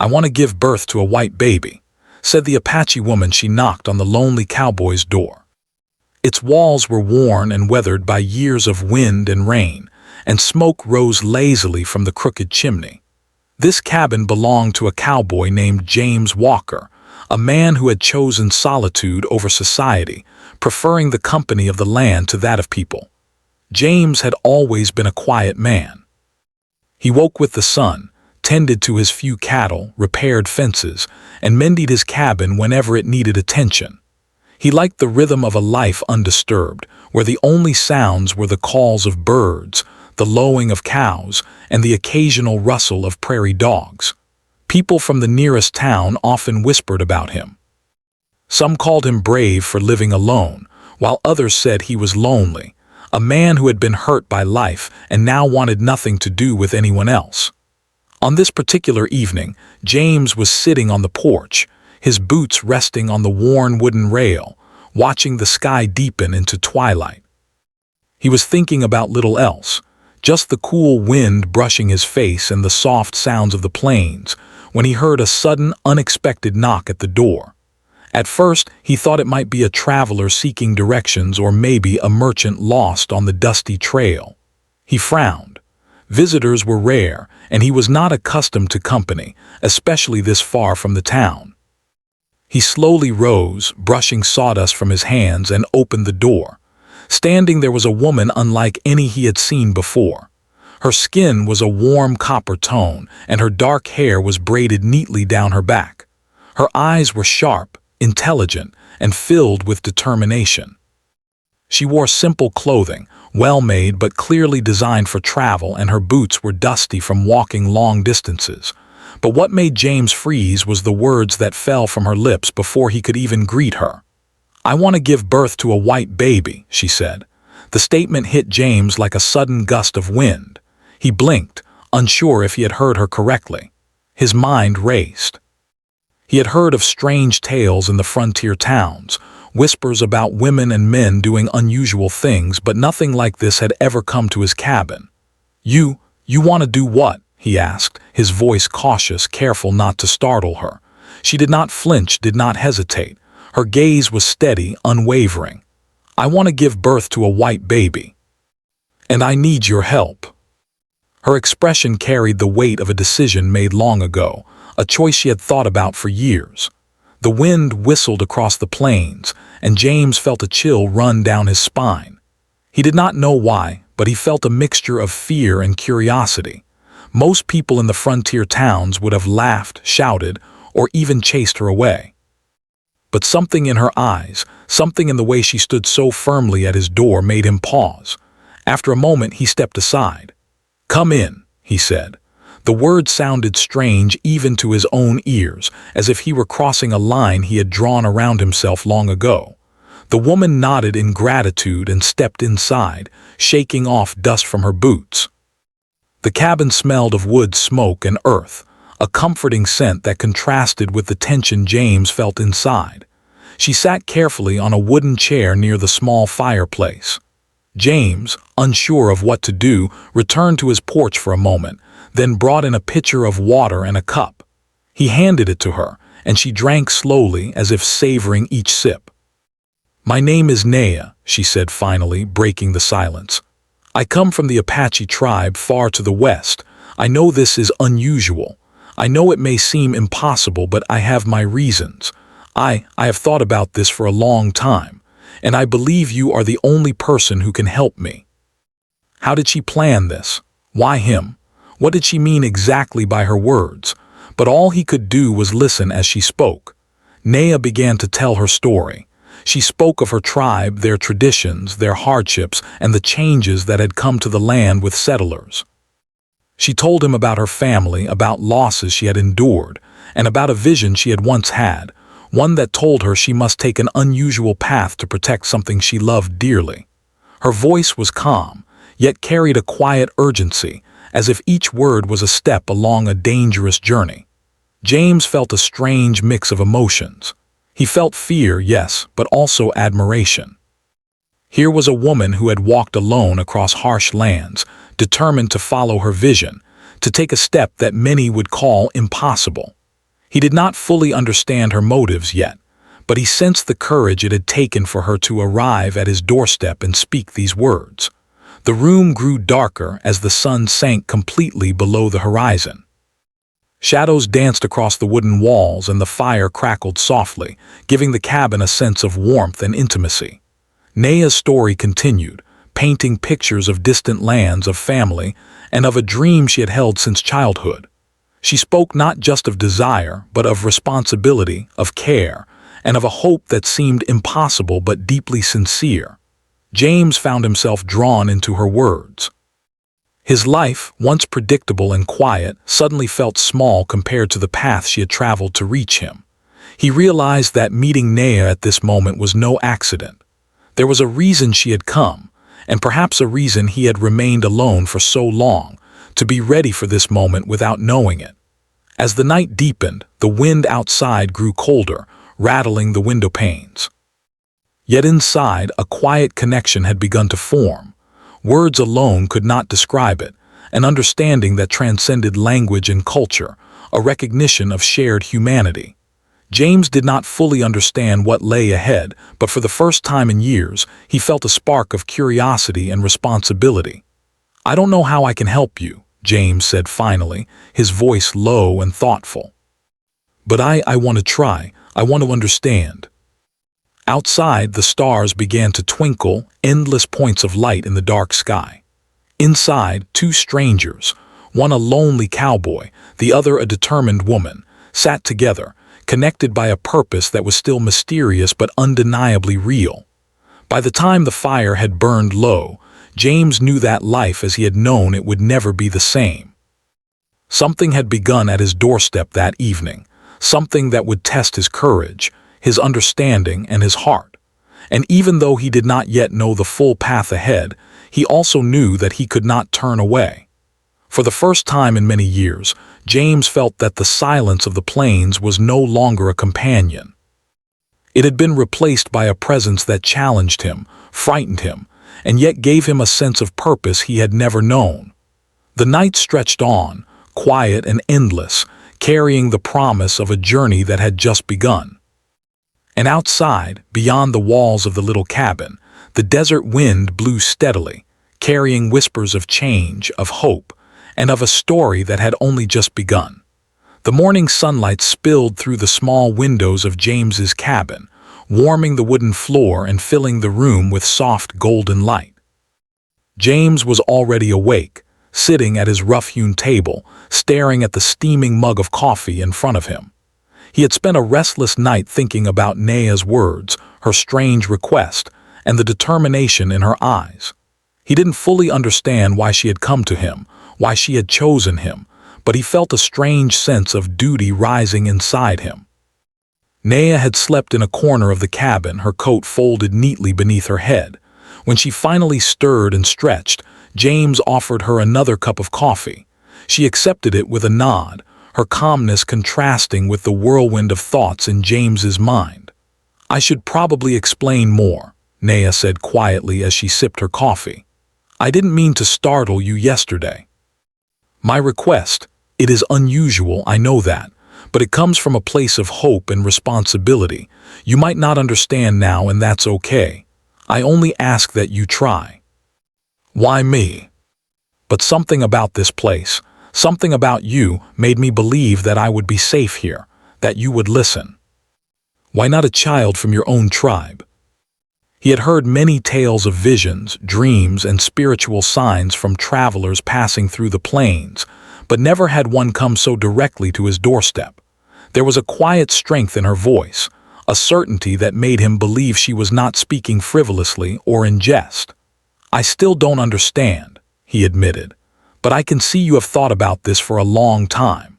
want to give birth to a white baby," said the Apache woman. She knocked on the lonely cowboy's door. Its walls were worn and weathered by years of wind and rain, and smoke rose lazily from the crooked chimney. This cabin belonged to a cowboy named James Walker, a man who had chosen solitude over society, preferring the company of the land to that of people. James had always been a quiet man. He woke with the sun, tended to his few cattle, repaired fences, and mended his cabin whenever it needed attention. He liked the rhythm of a life undisturbed, where the only sounds were the calls of birds, the lowing of cows, and the occasional rustle of prairie dogs. People from the nearest town often whispered about him. Some called him brave for living alone, while others said he was lonely, a man who had been hurt by life and now wanted nothing to do with anyone else. On this particular evening, James was sitting on the porch, his boots resting on the worn wooden rail, watching the sky deepen into twilight. He was thinking about little else, just the cool wind brushing his face and the soft sounds of the plains, when he heard a sudden, unexpected knock at the door. At first, he thought it might be a traveler seeking directions or maybe a merchant lost on the dusty trail. He frowned. Visitors were rare, and he was not accustomed to company, especially this far from the town. He slowly rose, brushing sawdust from his hands, and opened the door. Standing there was a woman unlike any he had seen before. Her skin was a warm copper tone, and her dark hair was braided neatly down her back. Her eyes were sharp, intelligent, and filled with determination. She wore simple clothing, well-made but clearly designed for travel, and her boots were dusty from walking long distances. But what made James freeze was the words that fell from her lips before he could even greet her. "I want to give birth to a white baby," she said. The statement hit James like a sudden gust of wind. He blinked, unsure if he had heard her correctly. His mind raced. He had heard of strange tales in the frontier towns, whispers about women and men doing unusual things, but nothing like this had ever come to his cabin. You want to do what?" he asked, his voice cautious, careful not to startle her. She did not flinch, did not hesitate. Her gaze was steady, unwavering. "I want to give birth to a white baby. And I need your help." Her expression carried the weight of a decision made long ago, a choice she had thought about for years. The wind whistled across the plains, and James felt a chill run down his spine. He did not know why, but he felt a mixture of fear and curiosity. Most people in the frontier towns would have laughed, shouted, or even chased her away. But something in her eyes, something in the way she stood so firmly at his door, made him pause. After a moment, he stepped aside. "Come in," he said. The word sounded strange even to his own ears, as if he were crossing a line he had drawn around himself long ago. The woman nodded in gratitude and stepped inside, shaking off dust from her boots. The cabin smelled of wood, smoke, and earth, a comforting scent that contrasted with the tension James felt inside. She sat carefully on a wooden chair near the small fireplace. James, unsure of what to do, returned to his porch for a moment, then brought in a pitcher of water and a cup. He handed it to her, and she drank slowly as if savoring each sip. "My name is Naya," she said finally, breaking the silence. "I come from the Apache tribe far to the west. I know this is unusual. I know it may seem impossible, but I have my reasons. I have thought about this for a long time, and I believe you are the only person who can help me." How did she plan this? Why him? What did she mean exactly by her words? But all he could do was listen as she spoke. Naya began to tell her story. She spoke of her tribe, their traditions, their hardships, and the changes that had come to the land with settlers. She told him about her family, about losses she had endured, and about a vision she had once had, one that told her she must take an unusual path to protect something she loved dearly. Her voice was calm, yet carried a quiet urgency, as if each word was a step along a dangerous journey. James felt a strange mix of emotions. He felt fear, yes, but also admiration. Here was a woman who had walked alone across harsh lands, determined to follow her vision, to take a step that many would call impossible. He did not fully understand her motives yet, but he sensed the courage it had taken for her to arrive at his doorstep and speak these words. The room grew darker as the sun sank completely below the horizon. Shadows danced across the wooden walls and the fire crackled softly, giving the cabin a sense of warmth and intimacy. Naya's story continued, painting pictures of distant lands, of family, and of a dream she had held since childhood. She spoke not just of desire, but of responsibility, of care, and of a hope that seemed impossible but deeply sincere. James found himself drawn into her words. His life, once predictable and quiet, suddenly felt small compared to the path she had traveled to reach him. He realized that meeting Naya at this moment was no accident. There was a reason she had come, and perhaps a reason he had remained alone for so long, to be ready for this moment without knowing it. As the night deepened, the wind outside grew colder, rattling the window panes. Yet inside, a quiet connection had begun to form. Words alone could not describe it, an understanding that transcended language and culture, a recognition of shared humanity. James did not fully understand what lay ahead, but for the first time in years, he felt a spark of curiosity and responsibility. "I don't know how I can help you," James said finally, his voice low and thoughtful. "But I want to try. I want to understand." Outside, the stars began to twinkle, endless points of light in the dark sky. Inside, two strangers, one a lonely cowboy, the other a determined woman, sat together, connected by a purpose that was still mysterious but undeniably real. By the time the fire had burned low, James knew that life as he had known it would never be the same. Something had begun at his doorstep that evening, something that would test his courage, his understanding, and his heart. And even though he did not yet know the full path ahead, he also knew that he could not turn away. For the first time in many years, James felt that the silence of the plains was no longer a companion. It had been replaced by a presence that challenged him, frightened him, and yet gave him a sense of purpose he had never known. The night stretched on, quiet and endless, carrying the promise of a journey that had just begun. And outside, beyond the walls of the little cabin, the desert wind blew steadily, carrying whispers of change, of hope, and of a story that had only just begun. The morning sunlight spilled through the small windows of James's cabin, warming the wooden floor and filling the room with soft golden light. James was already awake, sitting at his rough-hewn table, staring at the steaming mug of coffee in front of him. He had spent a restless night thinking about Naya's words, her strange request, and the determination in her eyes. He didn't fully understand why she had come to him, why she had chosen him, but he felt a strange sense of duty rising inside him. Naya had slept in a corner of the cabin, her coat folded neatly beneath her head. When she finally stirred and stretched, James offered her another cup of coffee. She accepted it with a nod, her calmness contrasting with the whirlwind of thoughts in James's mind. "I should probably explain more," Naya said quietly as she sipped her coffee. "I didn't mean to startle you yesterday. My request, it is unusual, I know that, but it comes from a place of hope and responsibility. You might not understand now, and that's okay. I only ask that you try." "Why me?" "But something about this place, something about you, made me believe that I would be safe here, that you would listen." "Why not a child from your own tribe?" He had heard many tales of visions, dreams, and spiritual signs from travelers passing through the plains, but never had one come so directly to his doorstep. There was a quiet strength in her voice, a certainty that made him believe she was not speaking frivolously or in jest. "I still don't understand," he admitted, "but I can see you have thought about this for a long time.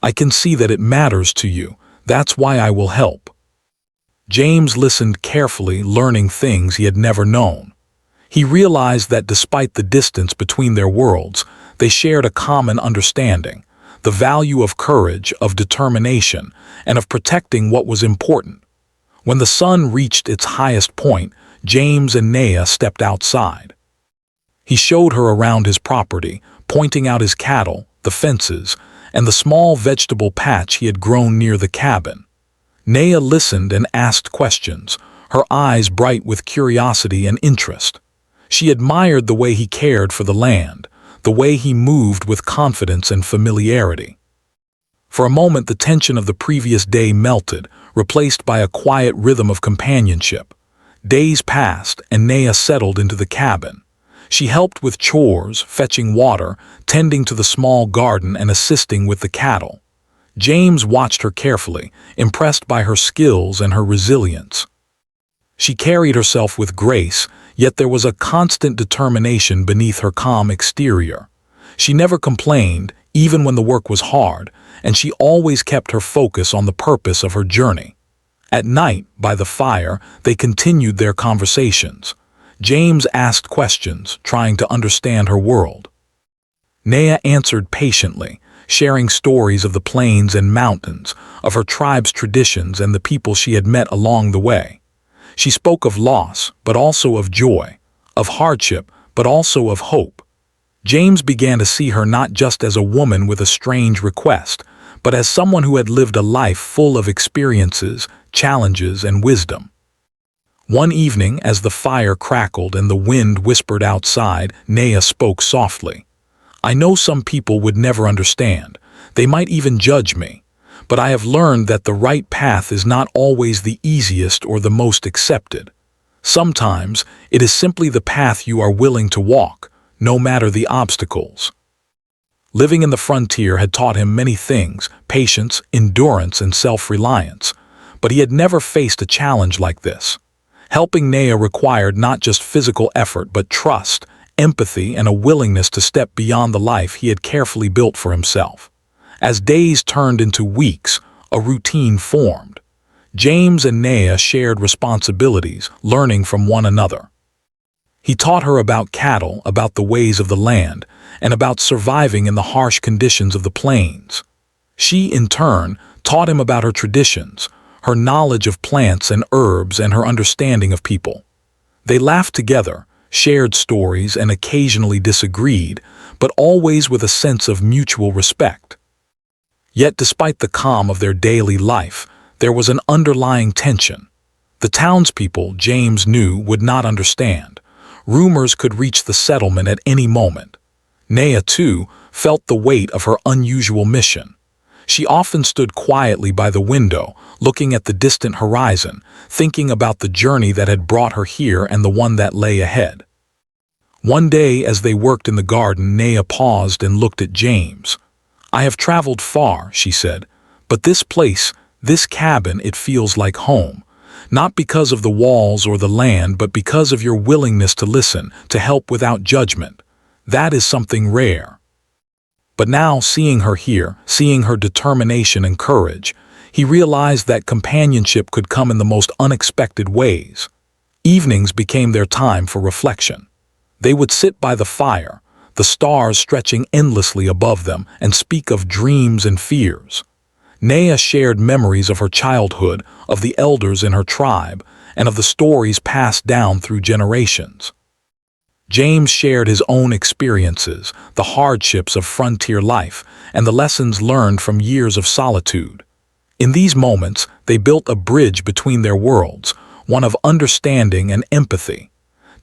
I can see that it matters to you. That's why I will help." James listened carefully, learning things he had never known. He realized that despite the distance between their worlds, they shared a common understanding, the value of courage, of determination, and of protecting what was important. When the sun reached its highest point, James and Naya stepped outside. He showed her around his property, pointing out his cattle, the fences, and the small vegetable patch he had grown near the cabin. Naya listened and asked questions, her eyes bright with curiosity and interest. She admired the way he cared for the land, the way he moved with confidence and familiarity. For a moment, the tension of the previous day melted, replaced by a quiet rhythm of companionship. Days passed, and Naya settled into the cabin. She helped with chores, fetching water, tending to the small garden, and assisting with the cattle. James watched her carefully, impressed by her skills and her resilience. She carried herself with grace, yet there was a constant determination beneath her calm exterior. She never complained, even when the work was hard, and she always kept her focus on the purpose of her journey. At night, by the fire, they continued their conversations. James asked questions, trying to understand her world. Naya answered patiently, sharing stories of the plains and mountains, of her tribe's traditions and the people she had met along the way. She spoke of loss, but also of joy, of hardship, but also of hope. James began to see her not just as a woman with a strange request, but as someone who had lived a life full of experiences, challenges, and wisdom. One evening, as the fire crackled and the wind whispered outside, Naya spoke softly. "I know some people would never understand. They might even judge me. But I have learned that the right path is not always the easiest or the most accepted. Sometimes it is simply the path you are willing to walk, no matter the obstacles." Living in the frontier had taught him many things: patience, endurance, and self-reliance. But he had never faced a challenge like this. Helping Naya required not just physical effort, but trust, empathy, and a willingness to step beyond the life he had carefully built for himself. As days turned into weeks, a routine formed. James and Naya shared responsibilities, learning from one another. He taught her about cattle, about the ways of the land, and about surviving in the harsh conditions of the plains. She, in turn, taught him about her traditions, her knowledge of plants and herbs, and her understanding of people. They laughed together, shared stories, and occasionally disagreed, but always with a sense of mutual respect. Yet despite the calm of their daily life, there was an underlying tension. The townspeople, James knew, would not understand. Rumors could reach the settlement at any moment. Naya, too, felt the weight of her unusual mission. She often stood quietly by the window, looking at the distant horizon, thinking about the journey that had brought her here and the one that lay ahead. One day, as they worked in the garden, Naya paused and looked at James. "I have traveled far," she said, "but this place, this cabin, it feels like home. Not because of the walls or the land, but because of your willingness to listen, to help without judgment. That is something rare." But now, seeing her here, seeing her determination and courage, he realized that companionship could come in the most unexpected ways. Evenings became their time for reflection. They would sit by the fire, the stars stretching endlessly above them, and speak of dreams and fears. Naya shared memories of her childhood, of the elders in her tribe, and of the stories passed down through generations. James shared his own experiences, the hardships of frontier life, and the lessons learned from years of solitude. In these moments, they built a bridge between their worlds, one of understanding and empathy.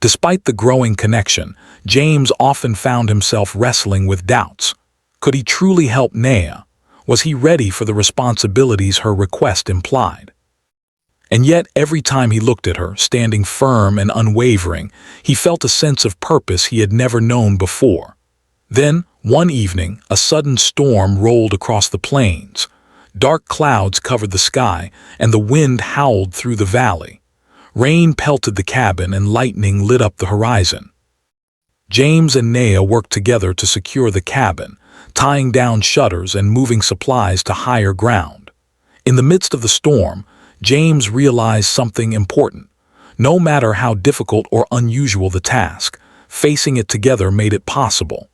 Despite the growing connection, James often found himself wrestling with doubts. Could he truly help Naya? Was he ready for the responsibilities her request implied? And yet, every time he looked at her, standing firm and unwavering, he felt a sense of purpose he had never known before. Then, one evening, a sudden storm rolled across the plains. Dark clouds covered the sky, and the wind howled through the valley. Rain pelted the cabin, and lightning lit up the horizon. James and Naya worked together to secure the cabin, tying down shutters and moving supplies to higher ground. In the midst of the storm, James realized something important. No matter how difficult or unusual the task, facing it together made it possible.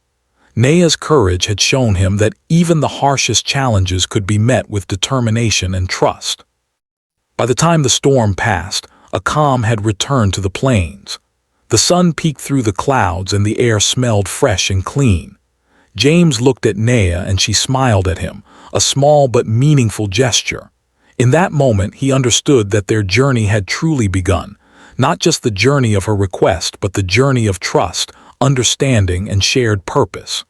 Naya's courage had shown him that even the harshest challenges could be met with determination and trust. By the time the storm passed, a calm had returned to the plains. The sun peeked through the clouds and the air smelled fresh and clean. James looked at Naya and she smiled at him, a small but meaningful gesture. In that moment, he understood that their journey had truly begun, not just the journey of her request, but the journey of trust, understanding, and shared purpose.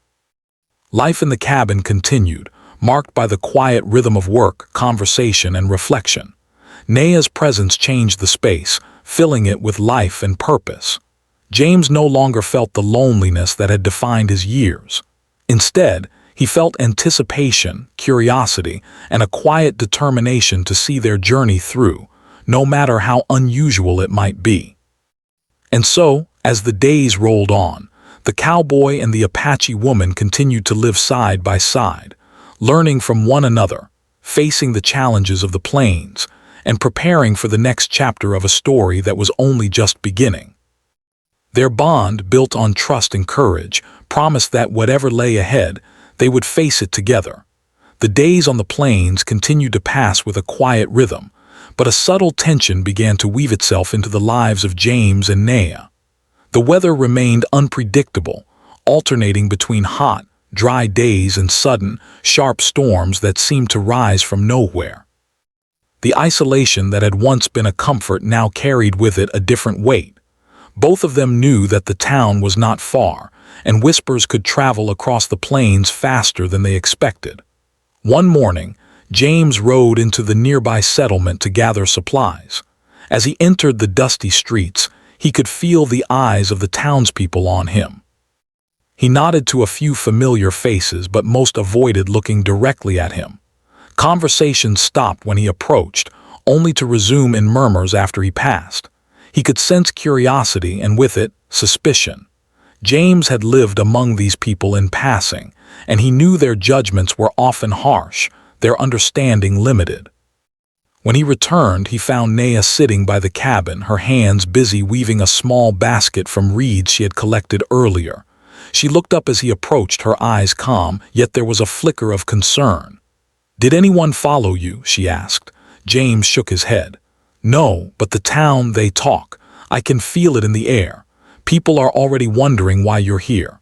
Life in the cabin continued, marked by the quiet rhythm of work, conversation, and reflection. Naya's presence changed the space, filling it with life and purpose. James no longer felt the loneliness that had defined his years. Instead, he felt anticipation, curiosity, and a quiet determination to see their journey through, no matter how unusual it might be. And so, as the days rolled on, the cowboy and the Apache woman continued to live side by side, learning from one another, facing the challenges of the plains, and preparing for the next chapter of a story that was only just beginning. Their bond, built on trust and courage, promised that whatever lay ahead, they would face it together. The days on the plains continued to pass with a quiet rhythm, but a subtle tension began to weave itself into the lives of James and Naya. The weather remained unpredictable, alternating between hot, dry days and sudden, sharp storms that seemed to rise from nowhere. The isolation that had once been a comfort now carried with it a different weight. Both of them knew that the town was not far, and whispers could travel across the plains faster than they expected. One morning, James rode into the nearby settlement to gather supplies. As he entered the dusty streets, he could feel the eyes of the townspeople on him. He nodded to a few familiar faces, but most avoided looking directly at him. Conversation stopped when he approached, only to resume in murmurs after he passed. He could sense curiosity and with it, suspicion. James had lived among these people in passing, and he knew their judgments were often harsh, their understanding limited. When he returned, he found Naya sitting by the cabin, her hands busy weaving a small basket from reeds she had collected earlier. She looked up as he approached, her eyes calm, yet there was a flicker of concern. "Did anyone follow you?" she asked. James shook his head. "No, but the town, they talk. I can feel it in the air. People are already wondering why you're here."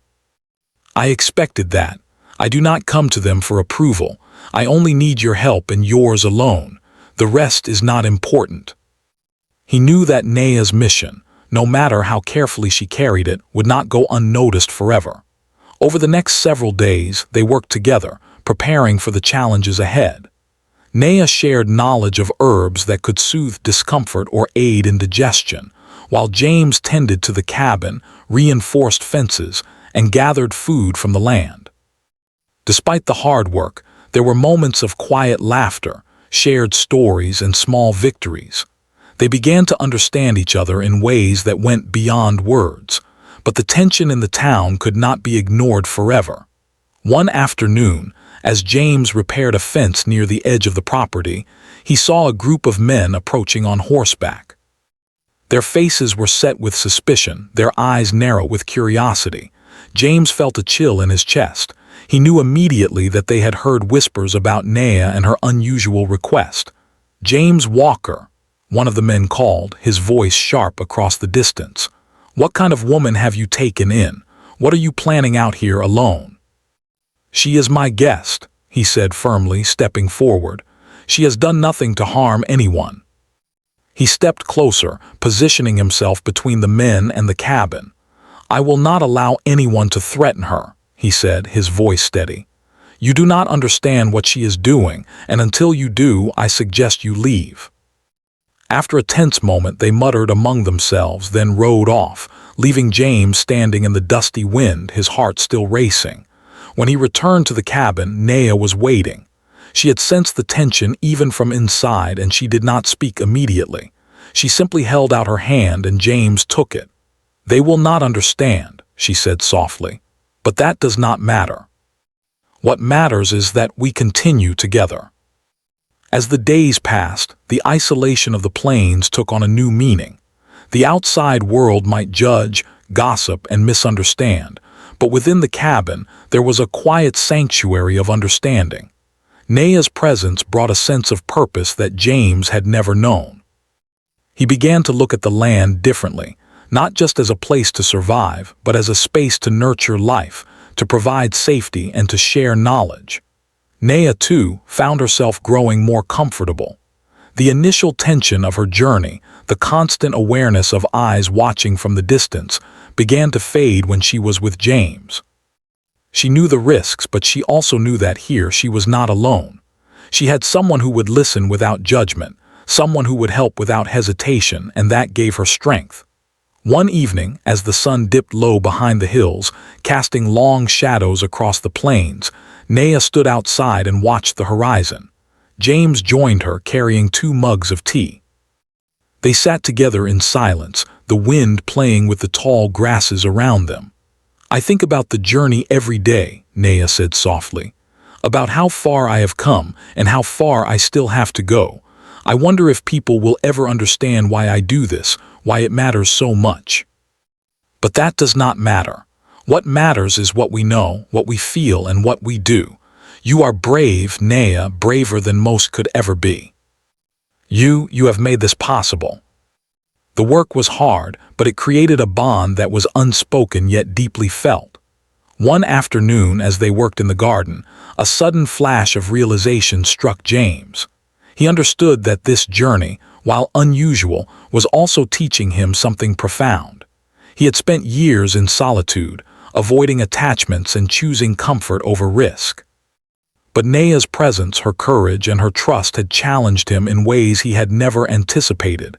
"I expected that. I do not come to them for approval. I only need your help and yours alone. The rest is not important." He knew that Naya's mission, no matter how carefully she carried it, would not go unnoticed forever. Over the next several days, they worked together, preparing for the challenges ahead. Naya shared knowledge of herbs that could soothe discomfort or aid in digestion, while James tended to the cabin, reinforced fences, and gathered food from the land. Despite the hard work, there were moments of quiet laughter, shared stories, and small victories. They began to understand each other in ways that went beyond words, but the tension in the town could not be ignored forever. One afternoon, as James repaired a fence near the edge of the property, he saw a group of men approaching on horseback. Their faces were set with suspicion, their eyes narrow with curiosity. James felt a chill in his chest. He knew immediately that they had heard whispers about Naya and her unusual request. "James Walker," one of the men called, his voice sharp across the distance. "What kind of woman have you taken in? What are you planning out here alone?" "She is my guest," he said firmly, stepping forward. "She has done nothing to harm anyone." He stepped closer, positioning himself between the men and the cabin. "I will not allow anyone to threaten her," he said, his voice steady. "You do not understand what she is doing, and until you do, I suggest you leave." After a tense moment, they muttered among themselves, then rode off, leaving James standing in the dusty wind, his heart still racing. When he returned to the cabin, Naya was waiting. She had sensed the tension even from inside, and she did not speak immediately. She simply held out her hand, and James took it. "They will not understand," she said softly, "but that does not matter. What matters is that we continue together." As the days passed, the isolation of the plains took on a new meaning. The outside world might judge, gossip, and misunderstand, but within the cabin, there was a quiet sanctuary of understanding. Naya's presence brought a sense of purpose that James had never known. He began to look at the land differently, not just as a place to survive, but as a space to nurture life, to provide safety and to share knowledge. Naya, too, found herself growing more comfortable. The initial tension of her journey, the constant awareness of eyes watching from the distance, began to fade when she was with James. She knew the risks, but she also knew that here she was not alone. She had someone who would listen without judgment, someone who would help without hesitation, and that gave her strength. One evening, as the sun dipped low behind the hills, casting long shadows across the plains, Naya stood outside and watched the horizon. James joined her, carrying 2 mugs of tea. They sat together in silence, the wind playing with the tall grasses around them. "I think about the journey every day," Naya said softly. "About how far I have come and how far I still have to go. I wonder if people will ever understand why I do this, why it matters so much. But that does not matter. What matters is what we know, what we feel, and what we do. You are brave, Naya, braver than most could ever be. You have made this possible." The work was hard, but it created a bond that was unspoken yet deeply felt. One afternoon, as they worked in the garden, a sudden flash of realization struck James. He understood that this journey, while unusual, was also teaching him something profound. He had spent years in solitude, avoiding attachments and choosing comfort over risk. But Naya's presence, her courage, and her trust had challenged him in ways he had never anticipated.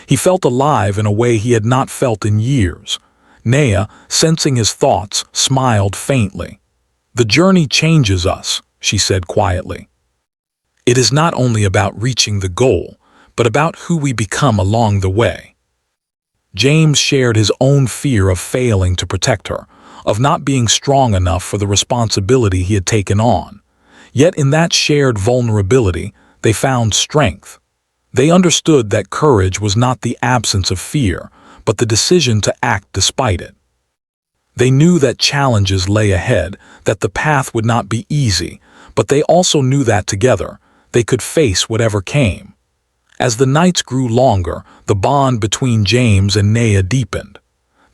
He felt alive in a way he had not felt in years. Naya, sensing his thoughts, smiled faintly. "The journey changes us," she said quietly. "It is not only about reaching the goal, but about who we become along the way." James shared his own fear of failing to protect her, of not being strong enough for the responsibility he had taken on. Yet in that shared vulnerability, they found strength. They understood that courage was not the absence of fear, but the decision to act despite it. They knew that challenges lay ahead, that the path would not be easy, but they also knew that together, they could face whatever came. As the nights grew longer, the bond between James and Naya deepened.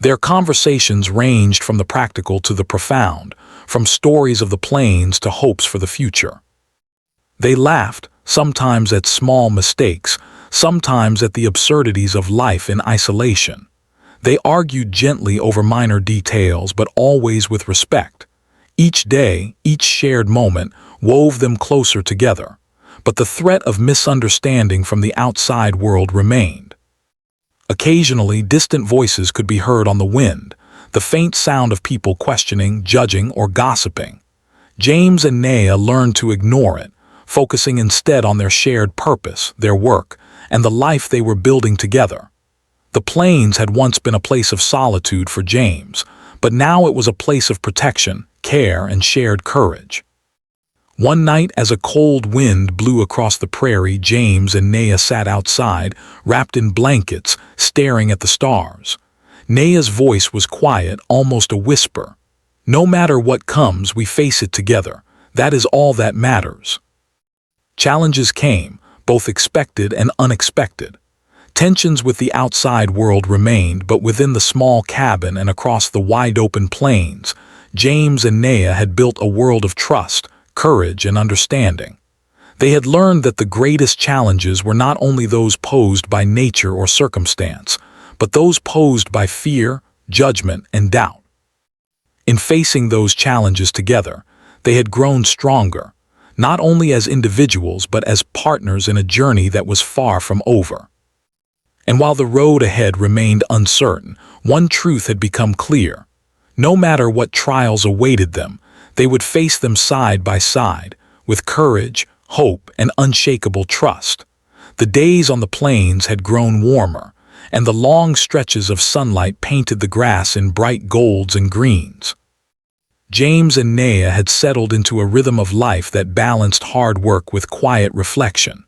Their conversations ranged from the practical to the profound, from stories of the plains to hopes for the future. They laughed, sometimes at small mistakes, sometimes at the absurdities of life in isolation. They argued gently over minor details, but always with respect. Each day, each shared moment, wove them closer together. But the threat of misunderstanding from the outside world remained. Occasionally, distant voices could be heard on the wind, the faint sound of people questioning, judging, or gossiping. James and Naya learned to ignore it, focusing instead on their shared purpose, their work, and the life they were building together. The plains had once been a place of solitude for James, but now it was a place of protection, care, and shared courage. One night, as a cold wind blew across the prairie, James and Naya sat outside, wrapped in blankets, staring at the stars. Naya's voice was quiet, almost a whisper. "No matter what comes, we face it together. That is all that matters." Challenges came, both expected and unexpected. Tensions with the outside world remained, but within the small cabin and across the wide-open plains, James and Naya had built a world of trust, courage, and understanding. They had learned that the greatest challenges were not only those posed by nature or circumstance, but those posed by fear, judgment, and doubt. In facing those challenges together, they had grown stronger, not only as individuals but as partners in a journey that was far from over. And while the road ahead remained uncertain, one truth had become clear. No matter what trials awaited them, they would face them side by side, with courage, hope, and unshakable trust. The days on the plains had grown warmer, and the long stretches of sunlight painted the grass in bright golds and greens. James and Naya had settled into a rhythm of life that balanced hard work with quiet reflection.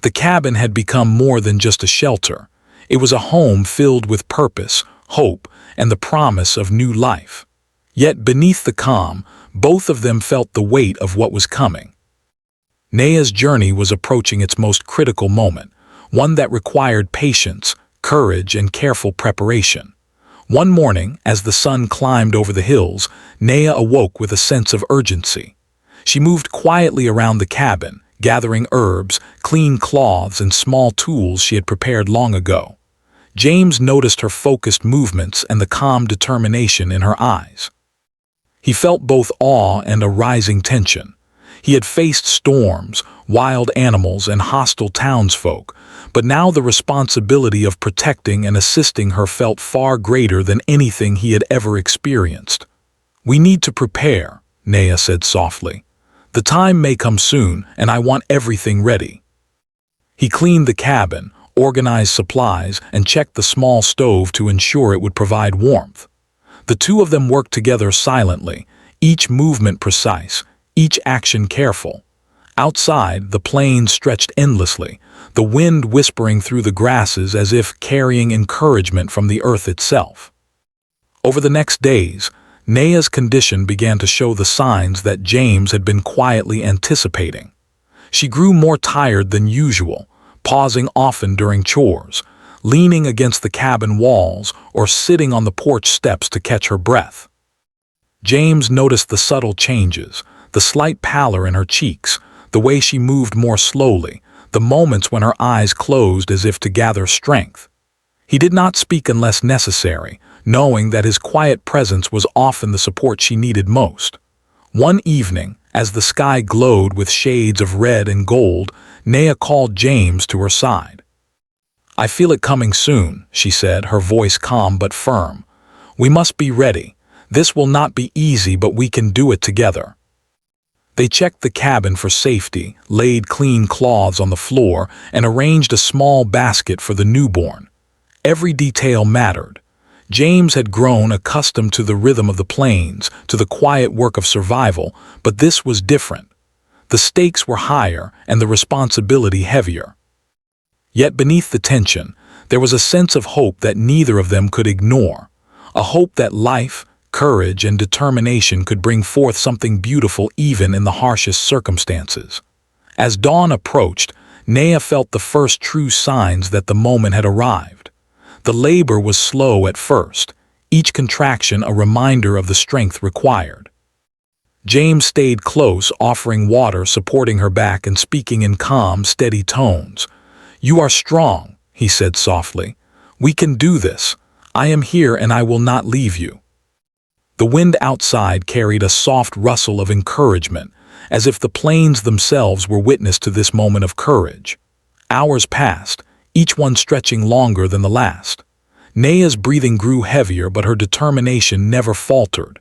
The cabin had become more than just a shelter. It was a home filled with purpose, hope, and the promise of new life. Yet beneath the calm, both of them felt the weight of what was coming. Naya's journey was approaching its most critical moment, one that required patience, courage, and careful preparation. One morning, as the sun climbed over the hills, Naya awoke with a sense of urgency. She moved quietly around the cabin, gathering herbs, clean cloths, and small tools she had prepared long ago. James noticed her focused movements and the calm determination in her eyes. He felt both awe and a rising tension. He had faced storms, wild animals, and hostile townsfolk, but now the responsibility of protecting and assisting her felt far greater than anything he had ever experienced. "We need to prepare," Naya said softly. "The time may come soon, and I want everything ready." He cleaned the cabin, organized supplies, and checked the small stove to ensure it would provide warmth. The two of them worked together silently, each movement precise, each action careful. Outside, the plains stretched endlessly, the wind whispering through the grasses as if carrying encouragement from the earth itself. Over the next days, Naya's condition began to show the signs that James had been quietly anticipating. She grew more tired than usual, pausing often during chores, leaning against the cabin walls or sitting on the porch steps to catch her breath. James noticed the subtle changes, the slight pallor in her cheeks, the way she moved more slowly, the moments when her eyes closed as if to gather strength. He did not speak unless necessary, knowing that his quiet presence was often the support she needed most. One evening, as the sky glowed with shades of red and gold, Naya called James to her side. "I feel it coming soon," she said, her voice calm but firm. "We must be ready. This will not be easy, but we can do it together." They checked the cabin for safety, laid clean cloths on the floor, and arranged a small basket for the newborn. Every detail mattered. James had grown accustomed to the rhythm of the plains, to the quiet work of survival, but this was different. The stakes were higher and the responsibility heavier. Yet beneath the tension, there was a sense of hope that neither of them could ignore, a hope that life, courage, and determination could bring forth something beautiful even in the harshest circumstances. As dawn approached, Naya felt the first true signs that the moment had arrived. The labor was slow at first, each contraction a reminder of the strength required. James stayed close, offering water, supporting her back, and speaking in calm, steady tones. "You are strong," he said softly. "We can do this. I am here and I will not leave you." The wind outside carried a soft rustle of encouragement, as if the plains themselves were witness to this moment of courage. Hours passed, each one stretching longer than the last. Naya's breathing grew heavier, but her determination never faltered.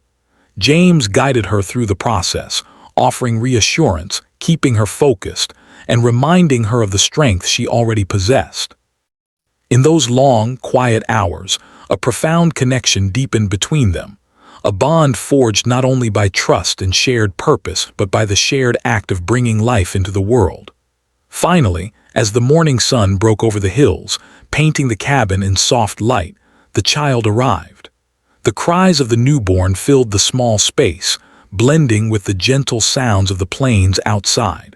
James guided her through the process, offering reassurance, keeping her focused, and reminding her of the strength she already possessed. In those long, quiet hours, a profound connection deepened between them, a bond forged not only by trust and shared purpose, but by the shared act of bringing life into the world. Finally, as the morning sun broke over the hills, painting the cabin in soft light, the child arrived. The cries of the newborn filled the small space, blending with the gentle sounds of the plains outside.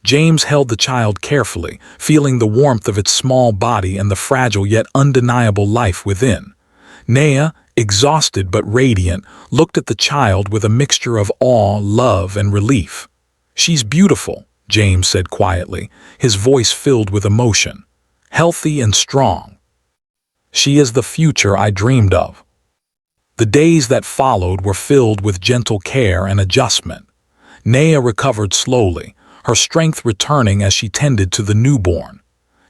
James held the child carefully, feeling the warmth of its small body and the fragile yet undeniable life within. Naya, exhausted but radiant, looked at the child with a mixture of awe, love, and relief. "She's beautiful," James said quietly, his voice filled with emotion. "Healthy and strong. She is the future I dreamed of." The days that followed were filled with gentle care and adjustment. Naya recovered slowly, her strength returning as she tended to the newborn.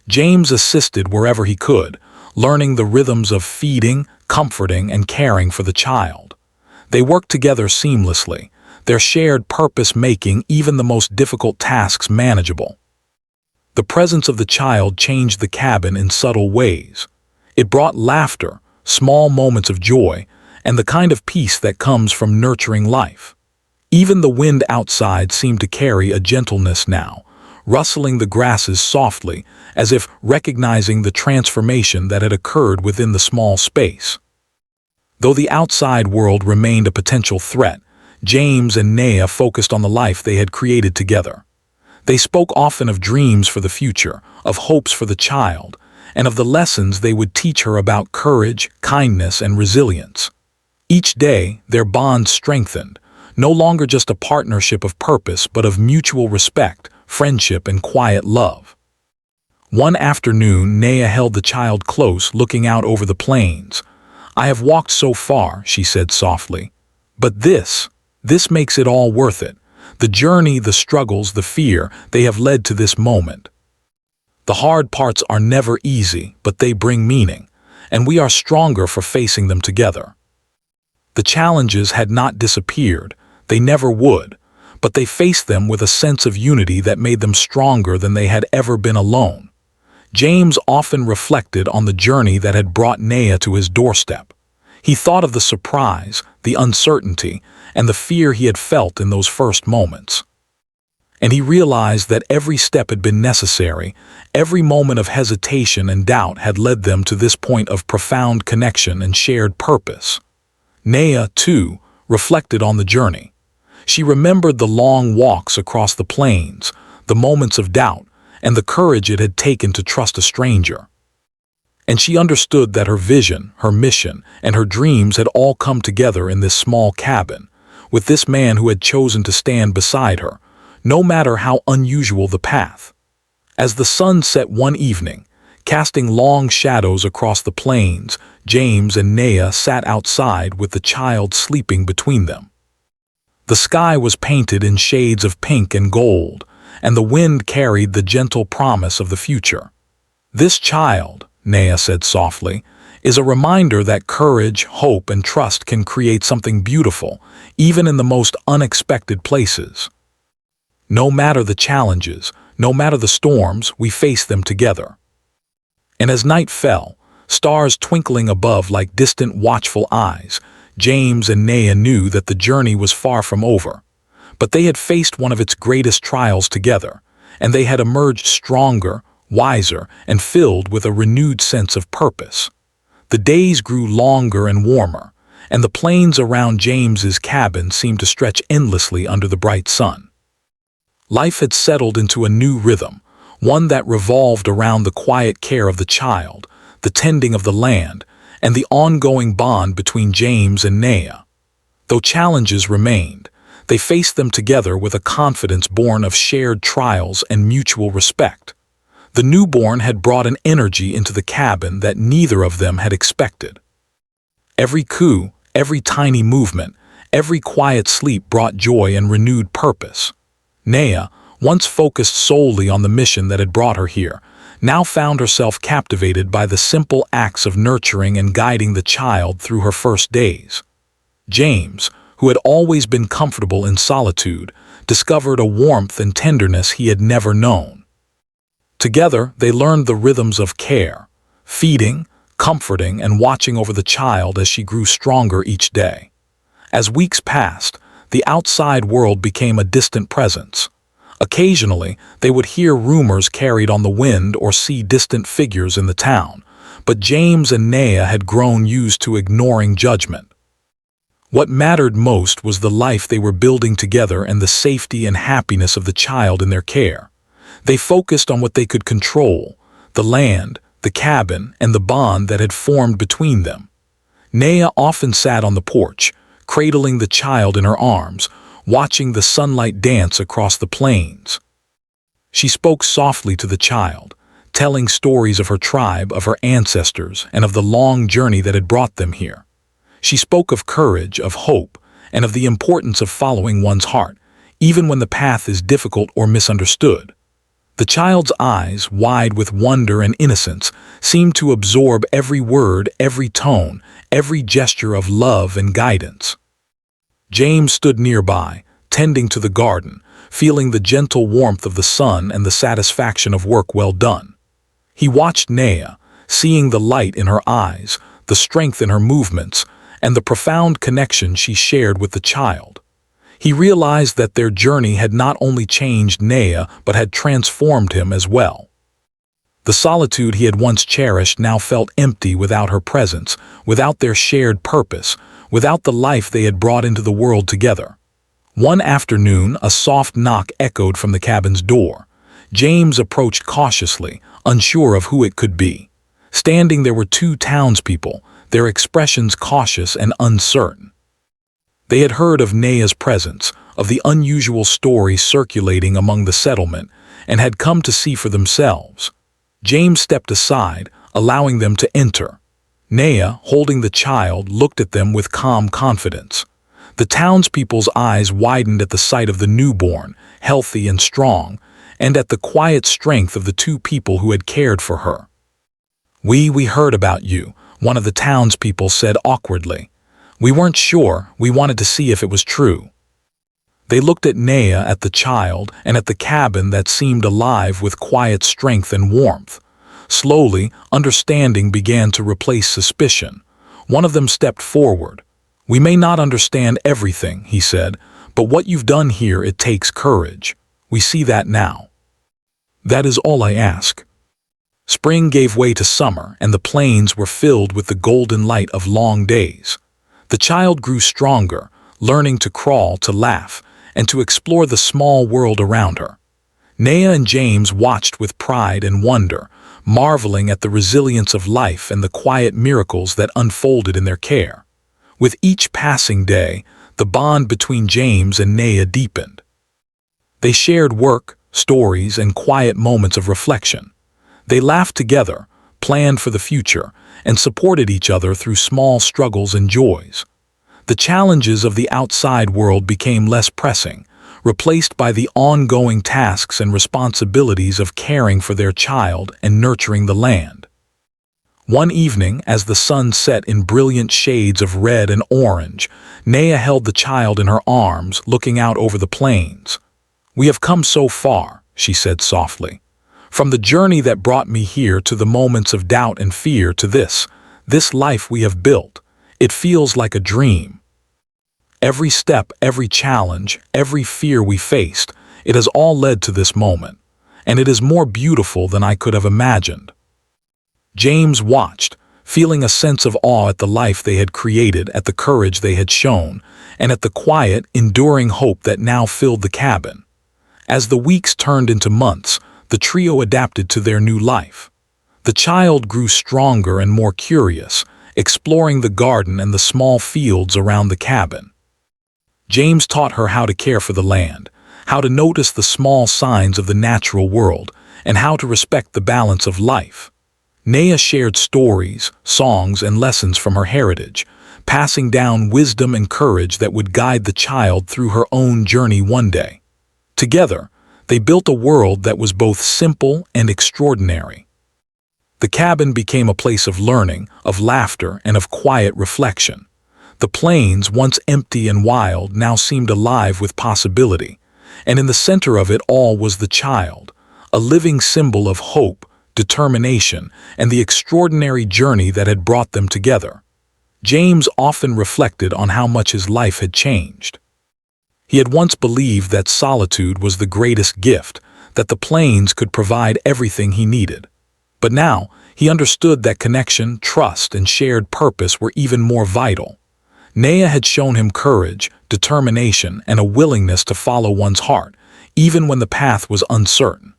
James assisted wherever he could, learning the rhythms of feeding, comforting, and caring for the child. They worked together seamlessly, their shared purpose making even the most difficult tasks manageable. The presence of the child changed the cabin in subtle ways. It brought laughter, small moments of joy, and the kind of peace that comes from nurturing life. Even the wind outside seemed to carry a gentleness now, rustling the grasses softly, as if recognizing the transformation that had occurred within the small space. Though the outside world remained a potential threat, James and Naya focused on the life they had created together. They spoke often of dreams for the future, of hopes for the child, and of the lessons they would teach her about courage, kindness, and resilience. Each day, their bond strengthened, no longer just a partnership of purpose but of mutual respect, friendship, and quiet love. One afternoon, Naya held the child close, looking out over the plains. "I have walked so far," she said softly. "But this makes it all worth it. The journey, the struggles, the fear, they have led to this moment. The hard parts are never easy, but they bring meaning, and we are stronger for facing them together." The challenges had not disappeared, they never would, but they faced them with a sense of unity that made them stronger than they had ever been alone. James often reflected on the journey that had brought Naya to his doorstep. He thought of the surprise, the uncertainty, and the fear he had felt in those first moments. And he realized that every step had been necessary, every moment of hesitation and doubt had led them to this point of profound connection and shared purpose. Naya, too, reflected on the journey. She remembered the long walks across the plains, the moments of doubt, and the courage it had taken to trust a stranger. And she understood that her vision, her mission, and her dreams had all come together in this small cabin, with this man who had chosen to stand beside her, no matter how unusual the path. As the sun set one evening, casting long shadows across the plains, James and Naya sat outside with the child sleeping between them. The sky was painted in shades of pink and gold, and the wind carried the gentle promise of the future. "This child," Naya said softly, "is a reminder that courage, hope, and trust can create something beautiful, even in the most unexpected places. No matter the challenges, no matter the storms, we face them together." And as night fell, stars twinkling above like distant watchful eyes, James and Naya knew that the journey was far from over. But they had faced one of its greatest trials together, and they had emerged stronger, wiser, and filled with a renewed sense of purpose. The days grew longer and warmer, and the plains around James's cabin seemed to stretch endlessly under the bright sun. Life had settled into a new rhythm, one that revolved around the quiet care of the child, the tending of the land, and the ongoing bond between James and Naya. Though challenges remained, they faced them together with a confidence born of shared trials and mutual respect. The newborn had brought an energy into the cabin that neither of them had expected. Every coo, every tiny movement, every quiet sleep brought joy and renewed purpose. Naya, once focused solely on the mission that had brought her here, now found herself captivated by the simple acts of nurturing and guiding the child through her first days. James, who had always been comfortable in solitude, discovered a warmth and tenderness he had never known. Together, they learned the rhythms of care, feeding, comforting, and watching over the child as she grew stronger each day. As weeks passed, the outside world became a distant presence. Occasionally, they would hear rumors carried on the wind or see distant figures in the town, but James and Naya had grown used to ignoring judgment. What mattered most was the life they were building together and the safety and happiness of the child in their care. They focused on what they could control, the land, the cabin, and the bond that had formed between them. Naya often sat on the porch, cradling the child in her arms, watching the sunlight dance across the plains. She spoke softly to the child, telling stories of her tribe, of her ancestors, and of the long journey that had brought them here. She spoke of courage, of hope, and of the importance of following one's heart, even when the path is difficult or misunderstood. The child's eyes, wide with wonder and innocence, seemed to absorb every word, every tone, every gesture of love and guidance. James stood nearby, tending to the garden, feeling the gentle warmth of the sun and the satisfaction of work well done. He watched Naya, seeing the light in her eyes, the strength in her movements, and the profound connection she shared with the child. He realized that their journey had not only changed Naya but had transformed him as well. The solitude he had once cherished now felt empty without her presence, without their shared purpose, without the life they had brought into the world together. One afternoon, a soft knock echoed from the cabin's door. James approached cautiously, unsure of who it could be. Standing there were two townspeople, their expressions cautious and uncertain. They had heard of Naya's presence, of the unusual story circulating among the settlement, and had come to see for themselves. James stepped aside, allowing them to enter. Naya, holding the child, looked at them with calm confidence. The townspeople's eyes widened at the sight of the newborn, healthy and strong, and at the quiet strength of the two people who had cared for her. We heard about you," one of the townspeople said awkwardly. "We weren't sure, we wanted to see if it was true." They looked at Naya, at the child, and at the cabin that seemed alive with quiet strength and warmth. Slowly, understanding began to replace suspicion. One of them stepped forward. "We may not understand everything," he said, "but what you've done here, it takes courage. We see that now." "That is all I ask." Spring gave way to summer, and the plains were filled with the golden light of long days. The child grew stronger, learning to crawl, to laugh, and to explore the small world around her. Naya and James watched with pride and wonder, marveling at the resilience of life and the quiet miracles that unfolded in their care. With each passing day, the bond between James and Naya deepened. They shared work, stories, and quiet moments of reflection. They laughed together, planned for the future, and supported each other through small struggles and joys. The challenges of the outside world became less pressing, replaced by the ongoing tasks and responsibilities of caring for their child and nurturing the land. One evening, as the sun set in brilliant shades of red and orange, Naya held the child in her arms, looking out over the plains. "We have come so far," she said softly. "From the journey that brought me here to the moments of doubt and fear to this life we have built. It feels like a dream. Every step, every challenge, every fear we faced, it has all led to this moment, and it is more beautiful than I could have imagined." James watched, feeling a sense of awe at the life they had created, at the courage they had shown, and at the quiet, enduring hope that now filled the cabin. As the weeks turned into months, the trio adapted to their new life. The child grew stronger and more curious, exploring the garden and the small fields around the cabin. James taught her how to care for the land, how to notice the small signs of the natural world, and how to respect the balance of life. Naya shared stories, songs, and lessons from her heritage, passing down wisdom and courage that would guide the child through her own journey one day. Together, they built a world that was both simple and extraordinary. The cabin became a place of learning, of laughter, and of quiet reflection. The plains, once empty and wild, now seemed alive with possibility, and in the center of it all was the child, a living symbol of hope, determination, and the extraordinary journey that had brought them together. James often reflected on how much his life had changed. He had once believed that solitude was the greatest gift, that the plains could provide everything he needed. But now, he understood that connection, trust, and shared purpose were even more vital. Naya had shown him courage, determination, and a willingness to follow one's heart, even when the path was uncertain.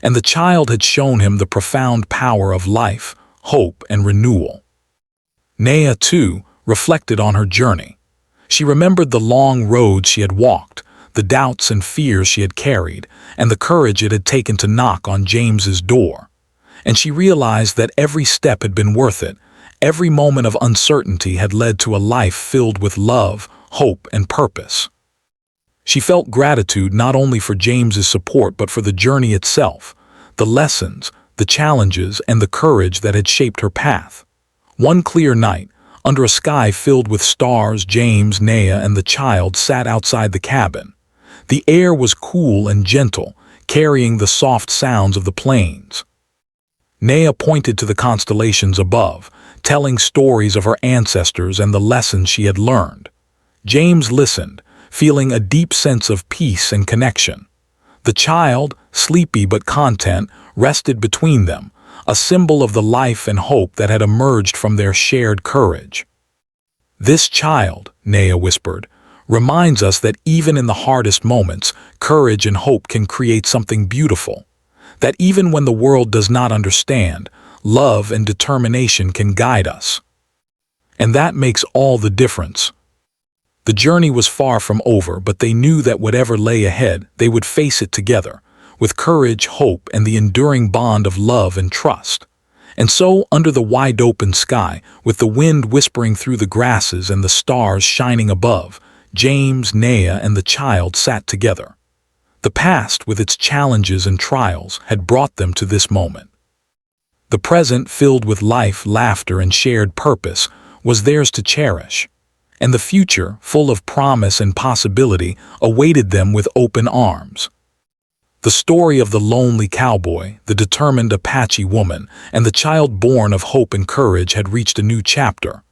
And the child had shown him the profound power of life, hope, and renewal. Naya, too, reflected on her journey. She remembered the long roads she had walked, the doubts and fears she had carried, and the courage it had taken to knock on James's door. And she realized that every step had been worth it. Every moment of uncertainty had led to a life filled with love, hope, and purpose. She felt gratitude not only for James's support but for the journey itself, the lessons, the challenges, and the courage that had shaped her path. One clear night, under a sky filled with stars, James, Naya, and the child sat outside the cabin. The air was cool and gentle, carrying the soft sounds of the plains. Naya pointed to the constellations above, telling stories of her ancestors and the lessons she had learned. James listened, feeling a deep sense of peace and connection. The child, sleepy but content, rested between them, a symbol of the life and hope that had emerged from their shared courage. "This child," Naya whispered, "reminds us that even in the hardest moments, courage and hope can create something beautiful. That even when the world does not understand, love and determination can guide us. And that makes all the difference. The journey was far from over, but they knew that whatever lay ahead, they would face it together, with courage, hope, and the enduring bond of love and trust. And so, under the wide-open sky, with the wind whispering through the grasses and the stars shining above, James, Naya, and the child sat together. The past, with its challenges and trials, had brought them to this moment. The present, filled with life, laughter, and shared purpose, was theirs to cherish. And the future, full of promise and possibility, awaited them with open arms. The story of the lonely cowboy, the determined Apache woman, and the child born of hope and courage had reached a new chapter.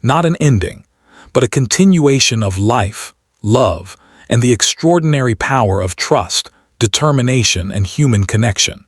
Not an ending, but a continuation of life, love, and the extraordinary power of trust, determination, and human connection.